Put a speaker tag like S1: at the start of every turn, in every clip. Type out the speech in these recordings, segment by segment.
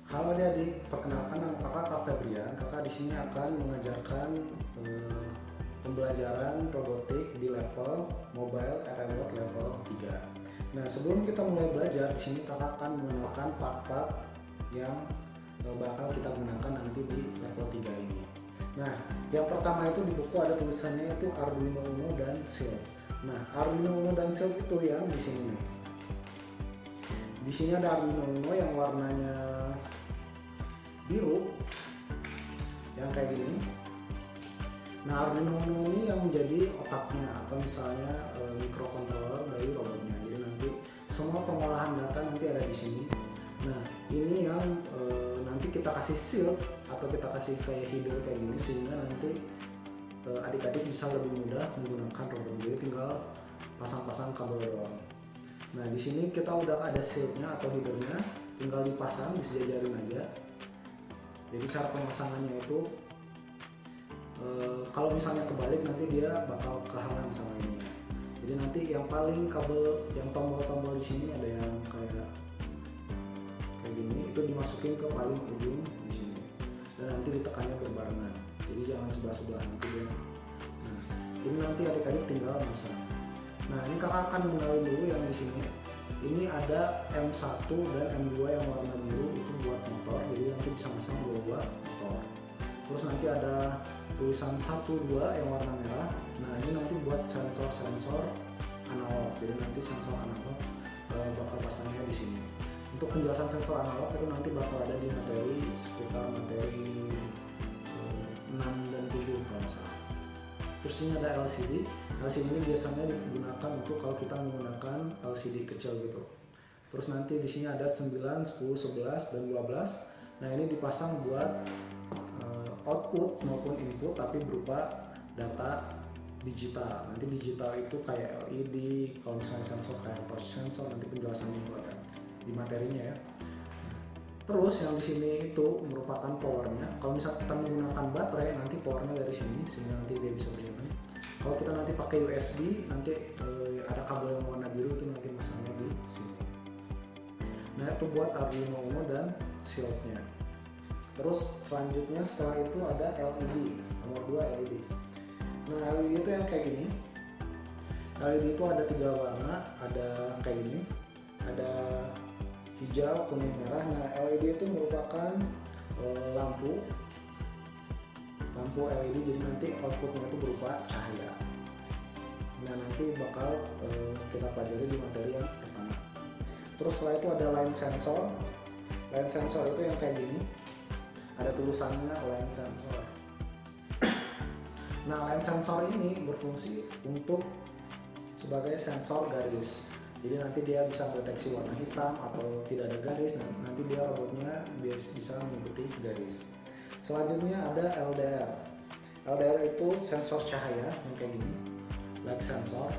S1: Halo adik-adik, perkenalkan nama kakak Kak Febrian. Kakak di sini akan mengajarkan pembelajaran robotik di level mobile robot level 3. Nah, sebelum kita mulai belajar, di sini kakak akan mengenalkan part-part yang bakal kita gunakan nanti di level 3 ini. Nah, yang pertama itu di buku ada tulisannya itu Arduino Uno dan Shield. Nah, Arduino Uno dan Shield itu yang di sini nih. Di sini ada Arduino Uno yang warnanya biru yang kayak gini. Nah, Arduino Uno ini yang menjadi otaknya atau misalnya microcontroller dari robotnya. Jadi nanti semua pengolahan data nanti ada di sini. Nah, ini yang nanti kita kasih shield atau kita kasih kayak header kayak gini sehingga nanti adik-adik bisa lebih mudah menggunakan robot. Jadi tinggal pasang-pasang kabel doang. Nah, di sini kita udah ada shieldnya atau headernya, tinggal dipasang, disejajarin aja. Jadi cara pemasangannya itu kalau misalnya kebalik nanti dia bakal kehalang sama ini. Jadi nanti yang paling kabel, yang tombol-tombol di sini ada yang kayak gini, itu dimasukin ke paling ujung di sini. Dan nanti ditekannya berbarengan. Jadi jangan sebelah-sebelah nanti dia. Nah, ini nanti adik-adik tinggal masang. Nah, ini kakak akan mengenalin dulu yang di sini. Ini ada M1 dan M2 yang warna biru, itu buat motor, jadi nanti bisa masang dua motor. Terus nanti ada tulisan 1, 2 yang warna merah. Nah, ini nanti buat sensor-sensor analog, jadi nanti sensor analog bakal pasangnya di sini. Untuk penjelasan sensor analog itu nanti bakal ada di materi sekitar materi 6 dan 7 kalau salah. Terus ini ada LCD. LCD ini biasanya digunakan untuk kalau kita menggunakan LCD kecil gitu. Terus nanti di sini ada 9, 10, 11 dan 12. Nah, ini dipasang buat output maupun input tapi berupa data digital. Nanti digital itu kayak LED, kalau misalnya sensor kayak touch sensor, nanti penjelasannya itu ada di materinya ya. Terus yang di sini itu merupakan powernya. Kalau misalnya kita menggunakan baterai, nanti powernya dari sini sehingga nanti dia bisa berjalan. Kalau kita nanti pakai USB, nanti ada kabel yang warna biru itu nanti masangnya di sini. Nah, itu buat Arduino Uno dan shieldnya. Terus selanjutnya setelah itu ada LED, nomor 2 LED. Nah, LED itu yang kayak gini. LED itu ada 3 warna, ada kayak gini, ada hijau, kuning, merah. Nah, LED itu merupakan lampu LED, jadi nanti outputnya itu berupa cahaya. Nah, nanti bakal kita pelajari di materi yang pertama. Terus setelah itu ada line sensor. Line sensor itu yang kayak gini, ada tulisannya line sensor. Nah, line sensor ini berfungsi untuk sebagai sensor garis. Jadi nanti dia bisa mendeteksi warna hitam atau tidak ada garis. Nanti dia robotnya bisa mengikuti garis. Selanjutnya ada LDR. LDR itu sensor cahaya yang kayak gini, light sensor.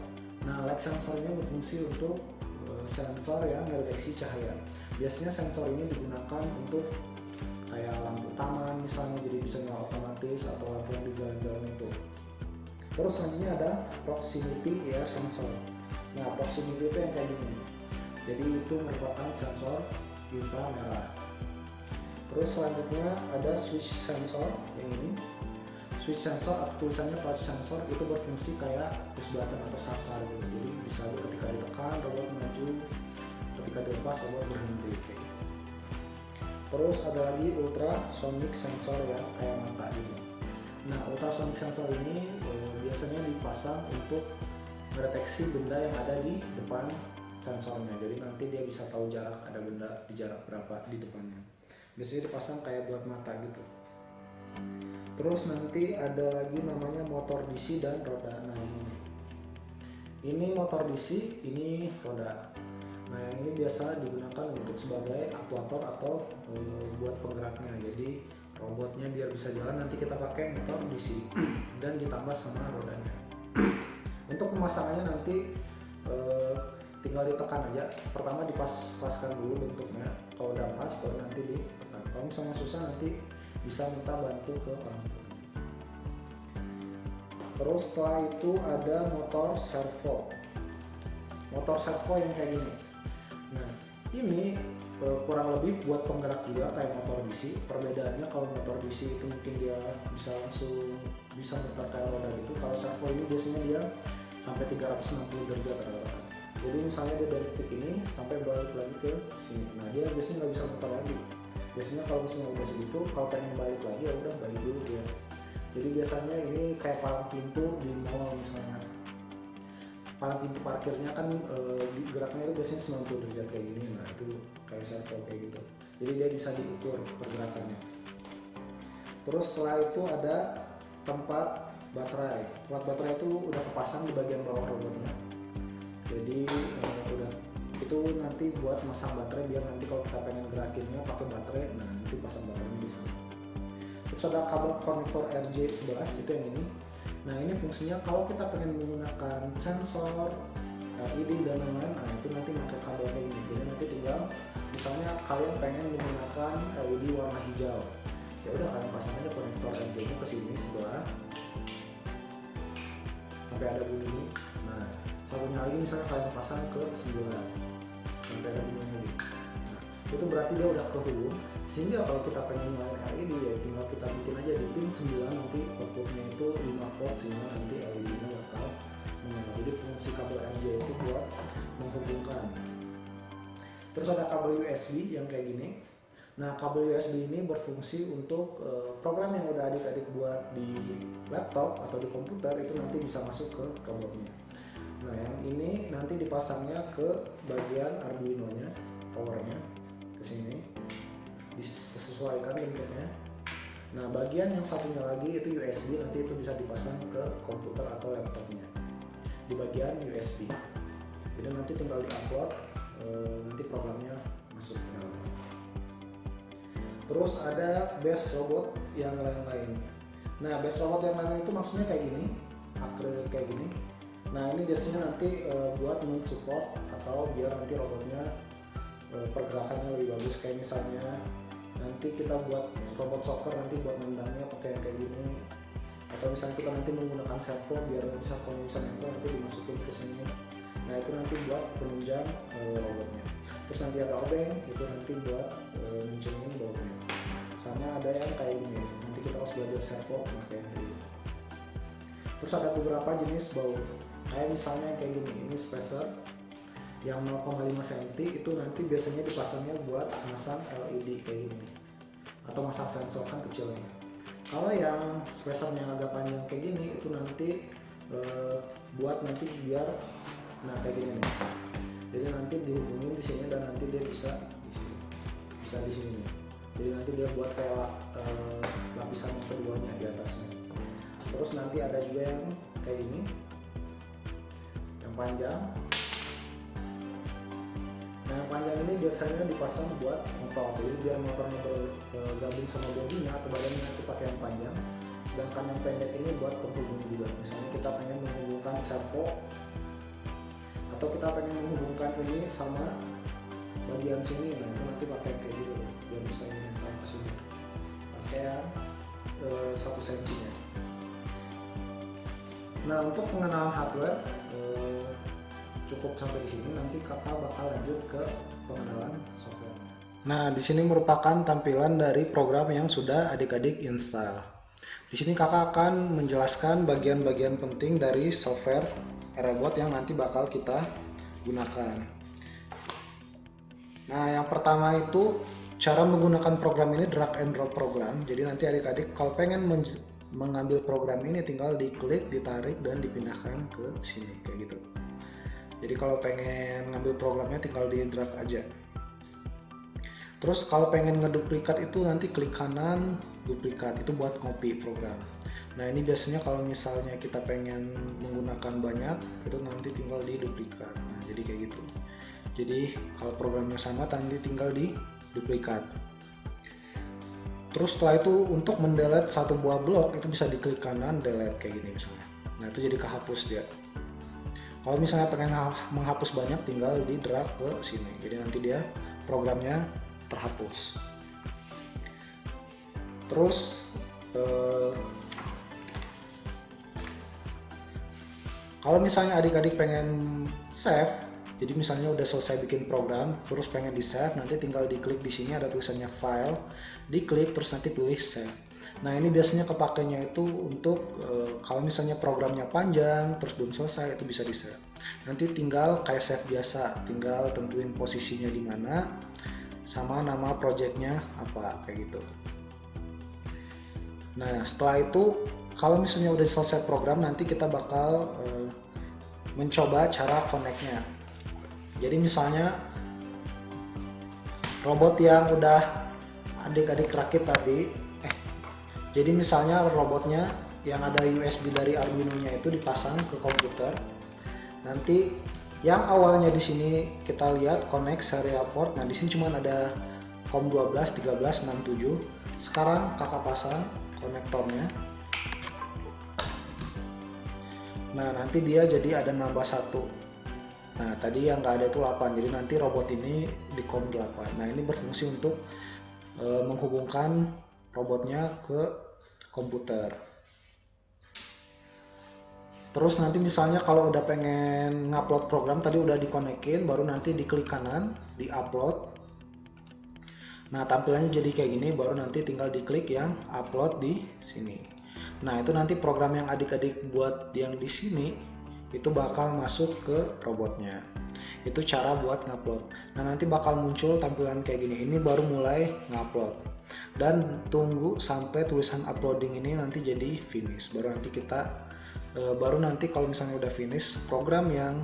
S1: Nah, light sensor ini berfungsi untuk sensor yang mendeteksi cahaya. Biasanya sensor ini digunakan untuk kayak lampu taman misalnya, jadi bisa nyala otomatis, atau lampu yang di jalan-jalan itu. Terus selanjutnya ada proximity air sensor. Nah, proximity itu yang kayak gini. Jadi itu merupakan sensor inframerah. Terus selanjutnya ada switch sensor yang ini. Switch sensor atau tulisannya touch sensor itu berfungsi kayak push button atau saklar gitu. Jadi bisa ketika ditekan robot maju, ketika dilepas robot berhenti. Terus ada lagi ultrasonic sensor yang kayak mata gitu. Nah, ultrasonic sensor ini biasanya dipasang untuk mendeteksi benda yang ada di depan sensornya. Jadi nanti dia bisa tahu jarak ada benda di jarak berapa di depannya. Biasanya dipasang kayak buat mata gitu. Terus nanti ada lagi namanya motor DC dan roda. Nah, ini motor DC, ini roda. Nah, yang ini biasa digunakan untuk sebagai aktuator atau buat penggeraknya. Jadi robotnya biar bisa jalan nanti kita pakai motor DC dan ditambah sama rodanya. Untuk pemasangannya nanti tinggal ditekan aja. Pertama dipaskan dulu bentuknya. Kalau udah pas baru nanti ditekan. Kalau misalnya susah nanti bisa minta bantu ke orang tua. Terus setelah itu ada motor servo. Motor servo yang kayak gini. Nah, ini kurang lebih buat penggerak juga kayak motor DC. Perbedaannya kalau motor DC itu mungkin dia bisa langsung bisa muter kayak roda gitu. Kalau servo ini biasanya dia sampai 360 derajat rata-rata. Jadi misalnya dia dari titik ini sampai balik lagi ke sini. Nah dia biasanya nggak bisa muter lagi. Biasanya kalau misalnya udah segitu, kalau pengen balik lagi ya udah balik dulu dia. Jadi biasanya ini kayak palang pintu di mall misalnya. Palang pintu parkirnya kan geraknya itu biasanya 90 derajat kayak gini. Nah itu kayak servo kayak gitu. Jadi dia bisa diukur pergerakannya. Terus setelah itu ada tempat baterai. Tempat baterai itu udah kepasang di bagian bawah robotnya. Jadi udah itu nanti buat masang baterai biar nanti kalau kita pengen gerakinnya pakai baterai, nah nanti pasang baterainya di sana. Terus ada kabel konektor RJ11 itu yang ini. Nah ini fungsinya kalau kita pengen menggunakan sensor, LED dan lain-lain, nah itu nanti pakai kabel kayak gini. Jadi nanti tinggal misalnya kalian pengen menggunakan LED warna hijau, ya udah kalian pasang aja konektor RJ-nya ke sini sebelah sampai ada bunyi. Nah satunya lagi misalnya kalian pasang ke sebelah sampai ada bunyi lagi. Nah itu berarti dia udah kehubung, sehingga kalau kita pengen nyalain LED ya tinggal kita bikin aja di pin 9, nanti outputnya itu 5 volt sehingga nanti LED-nya bakal menyala. Jadi fungsi kabel RJ itu buat menghubungkan. Terus ada kabel USB yang kayak gini. Nah kabel USB ini berfungsi untuk program yang udah adik-adik buat di laptop atau di komputer itu nanti bisa masuk ke kabelnya. Nah yang ini nanti dipasangnya ke bagian Arduino-nya, powernya ke sini, disesuaikan bentuknya. Nah bagian yang satunya lagi itu USB, nanti itu bisa dipasang ke komputer atau laptopnya di bagian USB. Jadi nanti tinggal di-upload, nanti programnya masuk ke dalam. Terus ada base robot yang lain-lain. Nah base robot yang lain itu maksudnya kayak gini, akrilik kayak gini. Nah ini biasanya nanti buat men-support atau biar nanti robotnya pergerakannya lebih bagus. Kayak misalnya nanti kita buat robot soccer, nanti buat nendangnya pakai kayak gini. Atau misalnya kita nanti menggunakan servo biar servo bisa nempel nanti dimasukin ke sini. Nah itu nanti buat penunjang robotnya. Terus nanti ada obeng, itu nanti buat menunjangin robotnya. Sama ada yang kayak gini, nanti kita harus belajar servo pakai ini. Terus ada beberapa jenis baut. Kayak misalnya kayak gini, ini spacer yang 0,5 cm itu nanti biasanya dipasangnya buat masang LED kayak gini atau masang sensor kan kecilnya. Kalau yang spacernya agak panjang kayak gini itu nanti buat nanti biar kayak gini nih. Jadi nanti dihubungin di sini dan nanti dia bisa di sini nih. Jadi nanti dia buat kayak lapisan yang keduanya di atasnya. Terus nanti ada juga yang kayak gini, yang panjang. Nah yang panjang ini biasanya dipasang buat motor, jadi biar motornya bergabung sama bodinya atau badannya itu pakai yang panjang. Sedangkan yang pendek ini buat penghubung juga. Misalnya kita pengen menghubungkan servo atau kita pengen menghubungkan ini sama bagian sini, nah itu nanti pakai kayak gitu biar bisa menghubungkan ke sini. Pakai yang 1 cm nya. Nah untuk pengenalan hardware cukup sampai di sini. Nanti kakak bakal lanjut ke pengenalan software. Nah di sini merupakan tampilan dari program yang sudah adik-adik install. Di sini kakak akan menjelaskan bagian-bagian penting dari software robot yang nanti bakal kita gunakan. Nah yang pertama itu cara menggunakan program ini drag and drop program. Jadi nanti adik-adik kalau pengen mengambil program ini tinggal diklik, ditarik dan dipindahkan ke sini kayak gitu. Jadi kalau pengen ngambil programnya tinggal di drag aja. Terus kalau pengen ngeduplikat itu nanti klik kanan duplikat, itu buat copy program. Nah ini biasanya kalau misalnya kita pengen menggunakan banyak itu nanti tinggal di duplikat. Nah jadi kayak gitu. Jadi kalau programnya sama nanti tinggal di duplikat. Terus setelah itu untuk mendelete satu buah blok itu bisa diklik kanan delete kayak gini misalnya. Nah itu jadi kehapus dia. Kalau misalnya pengen menghapus banyak tinggal di drag ke sini. Jadi nanti dia programnya terhapus. Terus kalau misalnya adik-adik pengen save Jadi misalnya udah selesai bikin program, terus pengen di save, nanti tinggal diklik di sini ada tulisannya file, diklik terus nanti pilih save. Nah ini biasanya kepakainya itu untuk kalau misalnya programnya panjang terus belum selesai itu bisa di save. Nanti tinggal kayak save biasa, tinggal tentuin posisinya di mana sama nama projectnya apa kayak gitu. Nah setelah itu kalau misalnya udah selesai program, nanti kita bakal mencoba cara connect-nya. Jadi misalnya robot yang udah adik-adik rakit tadi, jadi misalnya robotnya yang ada USB dari Arduino-nya itu dipasang ke komputer. Nanti yang awalnya di sini kita lihat connect serial port. Nah di sini cuma ada COM12, 13, 67. Sekarang kakak pasang konektornya. Nah nanti dia jadi ada nambah 1. Nah tadi yang nggak ada itu 8, jadi nanti robot ini di COM 8. Nah ini berfungsi untuk menghubungkan robotnya ke komputer. Terus nanti misalnya kalau udah pengen ngupload program, tadi udah dikonekin, baru nanti diklik kanan, di upload. Nah tampilannya jadi kayak gini, baru nanti tinggal diklik yang upload di sini. Nah itu nanti program yang adik-adik buat yang di sini itu bakal masuk ke robotnya. Itu cara buat ngupload. Nah nanti bakal muncul tampilan kayak gini, ini baru mulai ngupload. Dan tunggu sampai tulisan uploading ini nanti jadi finish, baru nanti kalau misalnya udah finish, program yang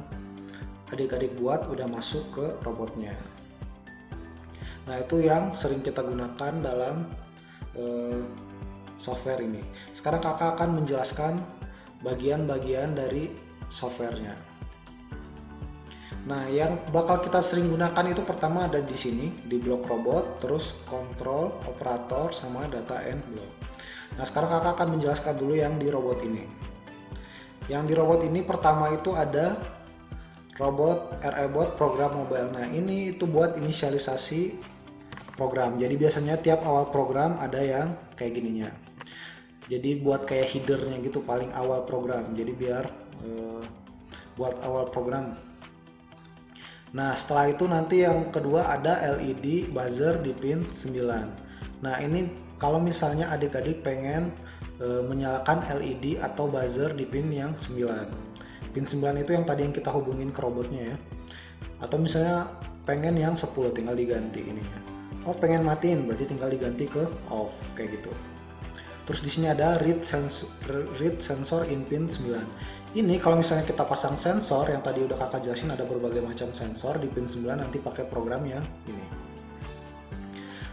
S1: adik-adik buat udah masuk ke robotnya. Nah itu yang sering kita gunakan dalam software ini. Sekarang kakak akan menjelaskan bagian-bagian dari softwarenya. Nah, yang bakal kita sering gunakan itu pertama ada di sini, di blok robot, terus kontrol, operator, sama data and block. Nah, sekarang kakak akan menjelaskan dulu yang di robot ini. Yang di robot ini pertama itu ada robot REbot program mobile. Nah, ini itu buat inisialisasi program. Jadi biasanya tiap awal program ada yang kayak gininya. Jadi buat kayak headernya gitu paling awal program. Jadi biar buat awal program. Nah setelah itu nanti yang kedua ada LED buzzer di pin 9. Nah ini kalau misalnya adik-adik pengen menyalakan LED atau buzzer di pin yang 9. Pin 9 itu yang tadi yang kita hubungin ke robotnya ya. Atau misalnya pengen yang 10 tinggal diganti ininya. Oh pengen matiin berarti tinggal diganti ke off kayak gitu. Terus di sini ada read sensor in pin 9. Ini kalau misalnya kita pasang sensor yang tadi udah kakak jelasin ada berbagai macam sensor di pin 9 nanti pakai program yang ini.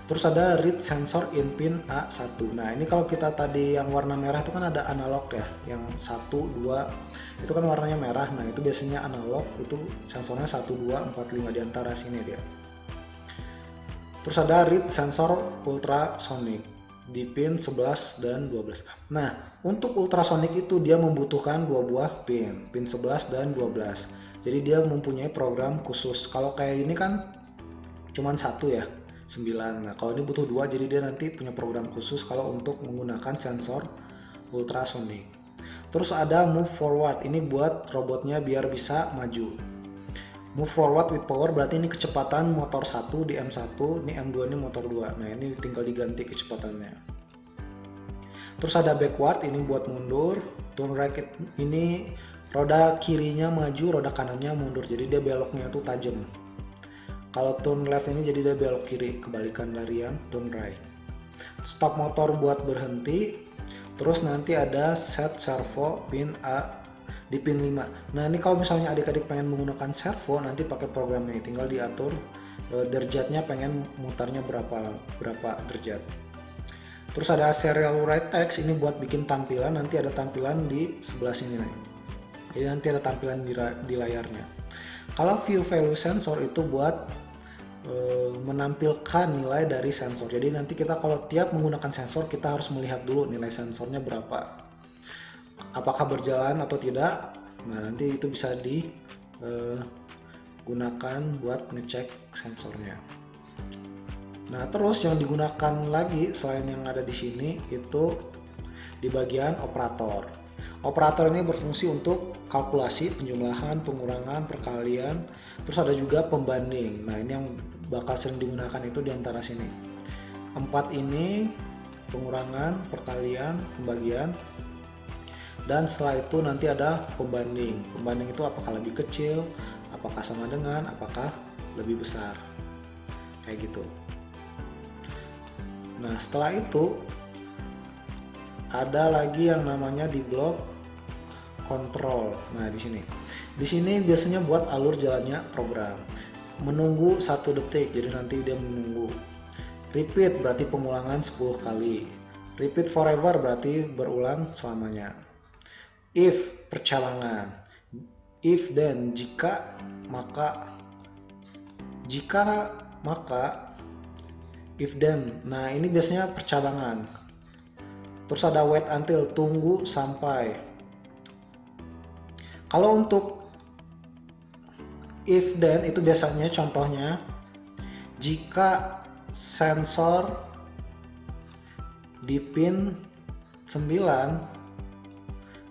S1: Terus ada read sensor in pin A1. Nah, ini kalau kita tadi yang warna merah itu kan ada analog ya, yang 1, 2 itu kan warnanya merah. Nah, itu biasanya analog, itu sensornya 1, 2, 4, 5 di antara sini dia. Terus ada read sensor ultrasonic di pin 11 dan 12. Nah, untuk ultrasonic itu dia membutuhkan dua buah pin 11 dan 12. Jadi dia mempunyai program khusus. Kalau kayak ini kan cuman satu ya, 9. Nah, kalau ini butuh 2, jadi dia nanti punya program khusus kalau untuk menggunakan sensor ultrasonic. Terus ada move forward, ini buat robotnya biar bisa maju. Move forward with power berarti ini kecepatan motor 1 di M1, ini M2 ini motor 2. Nah, ini tinggal diganti kecepatannya. Terus ada backward, ini buat mundur. Turn right ini roda kirinya maju, roda kanannya mundur. Jadi dia beloknya tuh tajam. Kalau turn left ini jadi dia belok kiri, kebalikan dari yang turn right. Stop motor buat berhenti. Terus nanti ada set servo pin A di pin 5. Nah ini kalau misalnya adik-adik pengen menggunakan servo nanti pakai program ini, tinggal diatur derajatnya pengen mutarnya berapa derajat. Terus ada serial write text, ini buat bikin tampilan, nanti ada tampilan di sebelah sini nih. Jadi nanti ada tampilan di layarnya. Kalau view value sensor itu buat menampilkan nilai dari sensor. Jadi nanti kita kalau tiap menggunakan sensor kita harus melihat dulu nilai sensornya berapa. Apakah berjalan atau tidak. Nah nanti itu bisa digunakan buat ngecek sensornya. Nah terus yang digunakan lagi selain yang ada di sini itu di bagian operator. Operator ini berfungsi untuk kalkulasi, penjumlahan, pengurangan, perkalian, terus ada juga pembanding. Nah, ini yang bakal sering digunakan itu di antara sini. 4 ini pengurangan, perkalian, pembagian, dan setelah itu nanti ada pembanding. Pembanding itu apakah lebih kecil, apakah sama dengan, apakah lebih besar. Kayak gitu. Nah, setelah itu ada lagi yang namanya di blok kontrol. Nah, di sini biasanya buat alur jalannya program. Menunggu 1 detik, jadi nanti dia menunggu. Repeat berarti pengulangan 10 kali. Repeat forever berarti berulang selamanya. If percabangan. If then jika maka. Jika maka. If then. Nah, ini biasanya percabangan. Terus ada wait until, tunggu sampai. Kalau untuk if then itu biasanya contohnya jika sensor di pin 9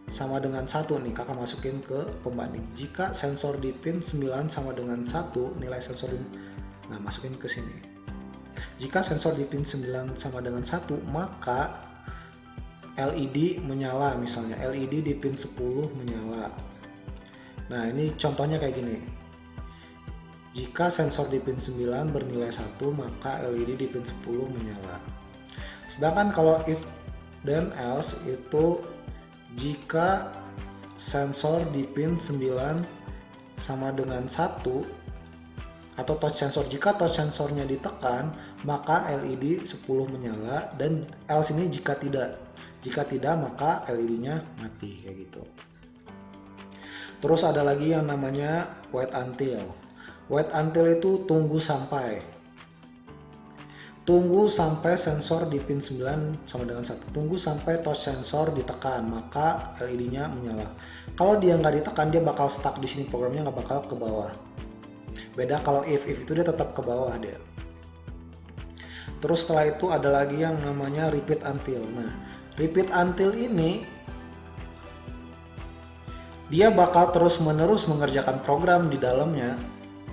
S1: sama dengan 1 nih, kakak masukin ke pembanding. Jika sensor di pin 9 sama dengan 1, nilai sensor nah masukin ke sini. Jika sensor di pin 9 sama dengan 1, maka LED menyala, misalnya LED di pin 10 menyala. Nah, ini contohnya kayak gini. Jika sensor di pin 9 bernilai 1, maka LED di pin 10 menyala. Sedangkan kalau if then else itu jika sensor di pin 9 sama dengan 1 atau touch sensor, jika touch sensornya ditekan, maka LED 10 menyala, dan else ini jika tidak. Jika tidak, maka LED-nya mati, kayak gitu. Terus ada lagi yang namanya wait until. Wait until itu tunggu sampai. Tunggu sampai sensor di pin 9 sama dengan 1. Tunggu sampai touch sensor ditekan, maka LED-nya menyala. Kalau dia nggak ditekan, dia bakal stuck di sini, programnya nggak bakal ke bawah. Beda kalau if itu dia tetap ke bawah dia. Terus setelah itu ada lagi yang namanya repeat until. Nah, repeat until ini dia bakal terus-menerus mengerjakan program di dalamnya,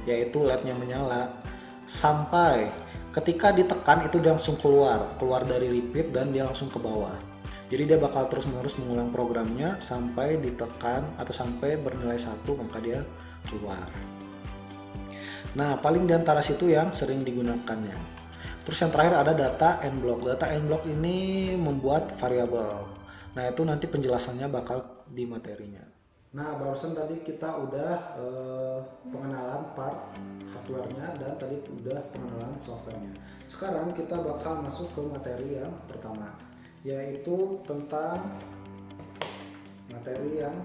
S1: yaitu LED-nya menyala, sampai ketika ditekan itu dia langsung keluar dari repeat dan dia langsung ke bawah. Jadi dia bakal terus-menerus mengulang programnya sampai ditekan atau sampai bernilai 1, maka dia keluar. Nah, paling diantara situ yang sering digunakannya. Terus yang terakhir ada data and block. Data and block ini membuat variabel. Nah, itu nanti penjelasannya bakal di materinya. Nah, barusan tadi kita udah pengenalan part hardware-nya dan tadi udah pengenalan software-nya. Sekarang kita bakal masuk ke materi yang pertama, yaitu tentang materi yang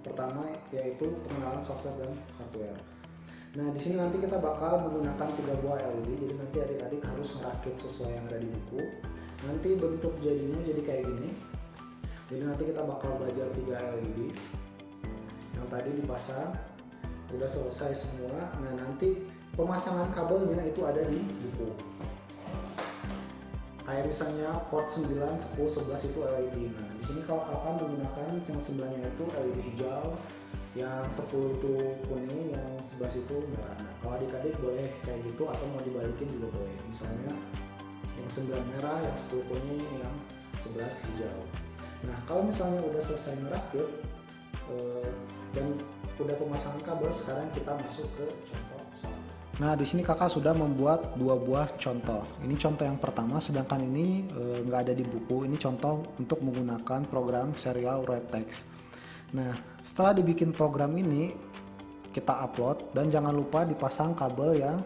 S1: pertama, yaitu pengenalan software dan hardware. Nah, di sini nanti kita bakal menggunakan 3 buah LED, jadi nanti adik-adik harus merakit sesuai yang ada di buku. Nanti bentuk jadinya jadi kayak gini. Jadi nanti kita bakal belajar 3 LED. Yang tadi dipasang udah selesai semua. Nah, nanti pemasangan kabelnya itu ada di buku. Kayak misalnya port 9, 10, 11 itu LED. Nah, di sini kalau kapan menggunakan yang 9-nya itu LED hijau, yang 10 itu kuning, yang 11 itu merah. Nah, kalau adik-adik boleh kayak gitu atau mau dibalikin juga boleh. Misalnya yang 9 merah, yang 10 kuning, yang 11 hijau. Nah, kalau misalnya udah selesai merakit dan udah pemasangan kabel, sekarang kita masuk ke contoh soal. Nah, di sini kakak sudah membuat 2 buah contoh. Ini contoh yang pertama, sedangkan ini nggak ada di buku. Ini contoh untuk menggunakan program serial write text. Nah, setelah dibikin program ini, kita upload dan jangan lupa dipasang kabel yang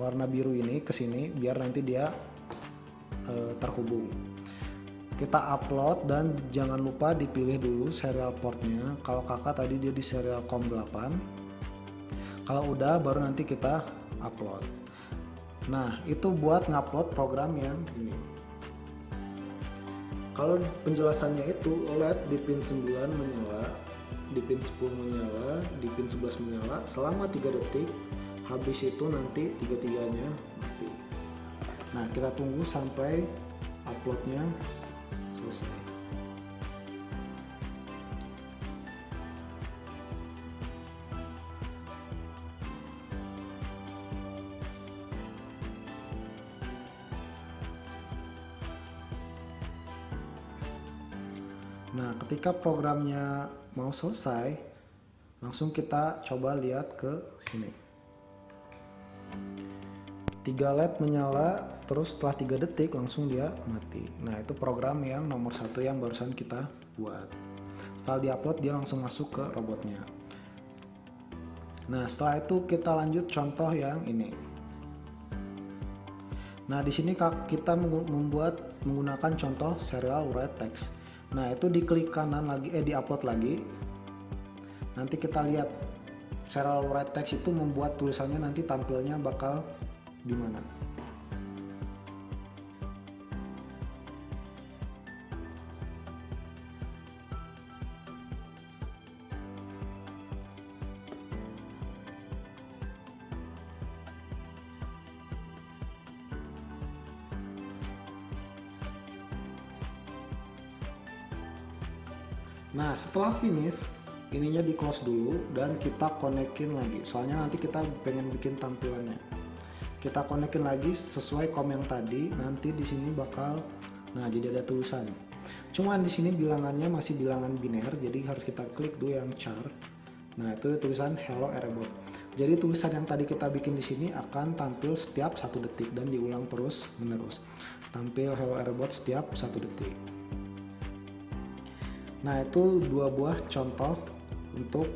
S1: warna biru ini ke sini biar nanti dia terhubung. Kita upload dan jangan lupa dipilih dulu serial portnya. Kalau kakak tadi dia di serial COM8. Kalau udah baru nanti kita upload. Nah, itu buat ngupload program yang ini. Kalau penjelasannya itu LED di pin 9 menyala, di pin 10 menyala, di pin 11 menyala selama 3 detik. Habis itu nanti 3-3-nya mati. Nah, kita tunggu sampai uploadnya selesai. Nah, ketika programnya mau selesai, langsung kita coba lihat ke sini. 3 LED menyala, terus setelah 3 detik langsung dia mati. Nah, itu program yang nomor 1 yang barusan kita buat. Setelah diupload, dia langsung masuk ke robotnya. Nah, setelah itu kita lanjut contoh yang ini. Nah, di sini kita menggunakan contoh serial write text. Nah, itu diklik kanan lagi, di-upload lagi. Nanti kita lihat serial write text itu membuat tulisannya nanti tampilnya bakal gimana. Nah, setelah finish, ininya di close dulu dan kita konekin lagi. Soalnya nanti kita pengen bikin tampilannya. Kita konekin lagi sesuai kom yang tadi. Nanti di sini bakal, nah jadi ada tulisan. Cuman di sini bilangannya masih bilangan biner, jadi harus kita klik dulu yang char. Nah, itu tulisan hello airbot. Jadi tulisan yang tadi kita bikin di sini akan tampil setiap 1 detik dan diulang terus menerus. Tampil hello airbot setiap 1 detik. Nah, itu 2 buah contoh untuk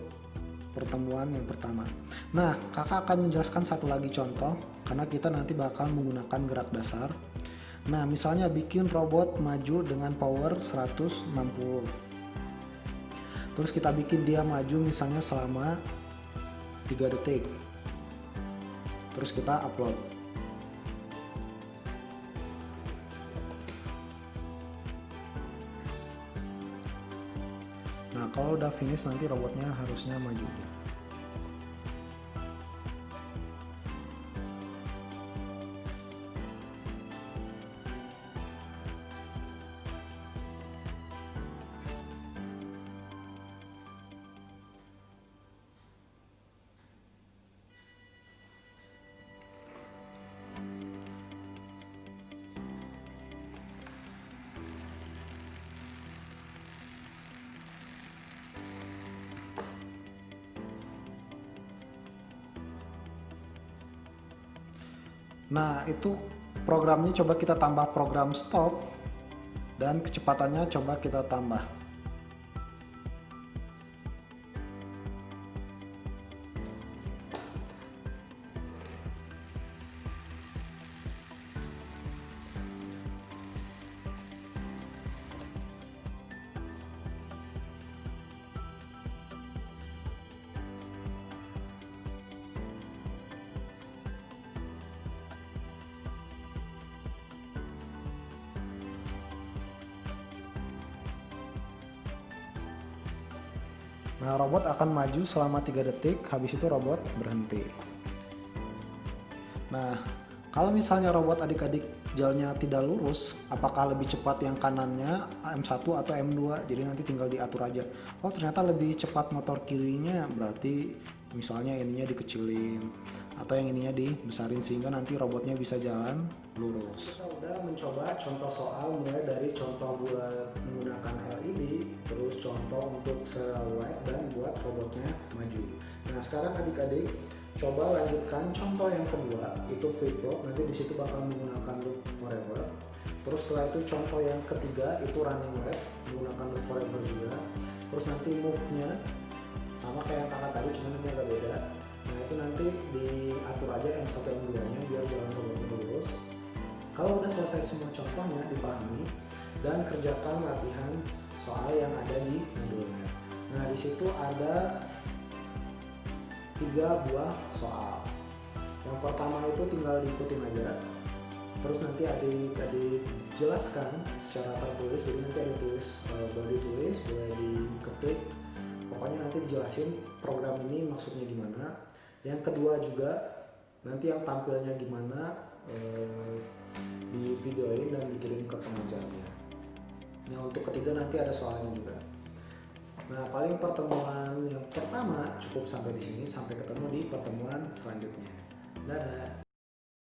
S1: pertemuan yang pertama. Nah, kakak akan menjelaskan satu lagi contoh karena kita nanti bakal menggunakan gerak dasar. Nah, misalnya bikin robot maju dengan power 160. Terus kita bikin dia maju misalnya selama 3 detik. Terus kita upload. Nah, kalau udah finish nanti robotnya harusnya maju. Nah, itu programnya coba kita tambah program stop dan kecepatannya coba kita tambah. Nah, robot akan maju selama 3 detik, habis itu robot berhenti. Nah, kalau misalnya robot adik-adik jalannya tidak lurus, apakah lebih cepat yang kanannya M1 atau M2? Jadi nanti tinggal diatur aja. Oh, ternyata lebih cepat motor kirinya, berarti misalnya ininya dikecilin atau yang ininya dibesarin sehingga nanti robotnya bisa jalan lurus. Kita udah mencoba contoh soal mulai dari contoh buat menggunakan LED, terus contoh untuk serial write dan buat robotnya maju. Nah, sekarang adik-adik coba lanjutkan contoh yang kedua, itu flip flop. Nanti di situ bakal menggunakan loop forever. Terus setelah itu contoh yang ketiga itu running write menggunakan loop forever juga. Terus nanti move-nya sama kayak yang kakak tadi, cuma ini agak beda. Nah, itu nanti diatur aja M1 M2 nya biar jalan robotnya lurus. Kalau udah selesai semua contohnya dipahami dan kerjakan latihan soal yang ada di modulnya. Nah, di situ ada 3 buah soal. Yang pertama itu tinggal diikutin aja. Terus nanti adik jelaskan secara tertulis. Jadi nanti ada tulis, boleh ditulis, boleh diketik. Pokoknya nanti dijelasin program ini maksudnya gimana. Yang kedua juga nanti yang tampilnya gimana, di videoin dan dikirim ke pengajarnya. Nah, untuk ketiga nanti ada soalnya juga. Nah, paling pertemuan yang pertama cukup sampai di sini. Sampai ketemu di pertemuan selanjutnya. Dadah.